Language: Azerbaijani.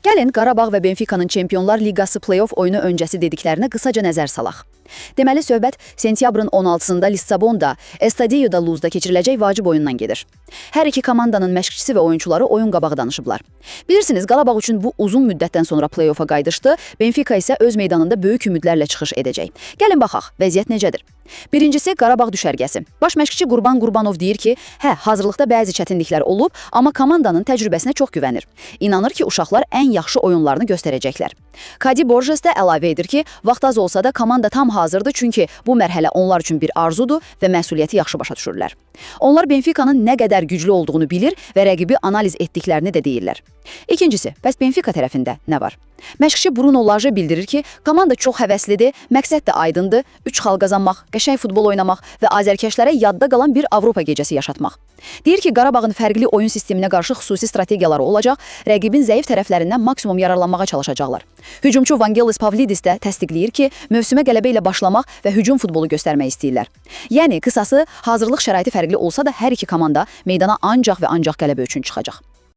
Gəlin Qarabağ və Benficanın Çempionlar Liqası play-off oyunu öncəsi dediklərinə qısaca nəzər salaq. Deməli, söhbət sentyabrın 16-sında Lissabonda, Estadio da Luzda keçiriləcək vacib oyundan gedir. Hər iki komandanın məşqçisi və oyunçuları oyun qabağı danışıblar. Bilirsiniz, Qarabağ üçün bu uzun müddətdən sonra play-offa qayıdışdı, Benfica isə öz meydanında böyük ümidlərlə çıxış edəcək. Gəlin baxaq, vəziyyət necədir? Birincisi, Qarabağ düşərgəsi. Baş məşqçi Qurban Qurbanov deyir ki, hazırlıqda bəzi çətinliklər olub, amma komandanın təcrübəsinə çox güvənir. İnanır ki, uşaqlar ən yaxşı oyunlarını göstərəcəklər. Kadi Borges də əlavə edir ki, vaxt az olsa da komanda tam hazırdır, çünki bu mərhələ onlar üçün bir arzudur və məsuliyyəti yaxşı başa düşürlər. Onlar Benfica'nın nə qədər güclü olduğunu bilir və rəqibi analiz etdiklərini də deyirlər. İkincisi, bəs Benfica tərəfində nə var? Məşqçi Bruno Lage bildirir ki, komanda çox həvəslidir, məqsəd də aydındır, 3 xal qazanmaq, qəşəng futbol oynamaq və azərkeşlərə yadda qalan bir Avropa gecəsi yaşatmaq. Deyir ki, Qarabağın fərqli oyun sisteminə qarşı xüsusi strategiyaları olacaq, rəqibin zəif tərəflərindən maksimum yararlanmağa çalışacaqlar. Hücumçu Vangelis Pavlidis də təsdiqləyir ki, mövsümə qələbə ilə başlamaq və hücum futbolu göstərmək istəyirlər. Yəni, qısası, hazırlıq şəraiti fərqli olsa da hər iki komanda meydana ancaq və ancaq qələbə üçün çıxacaq.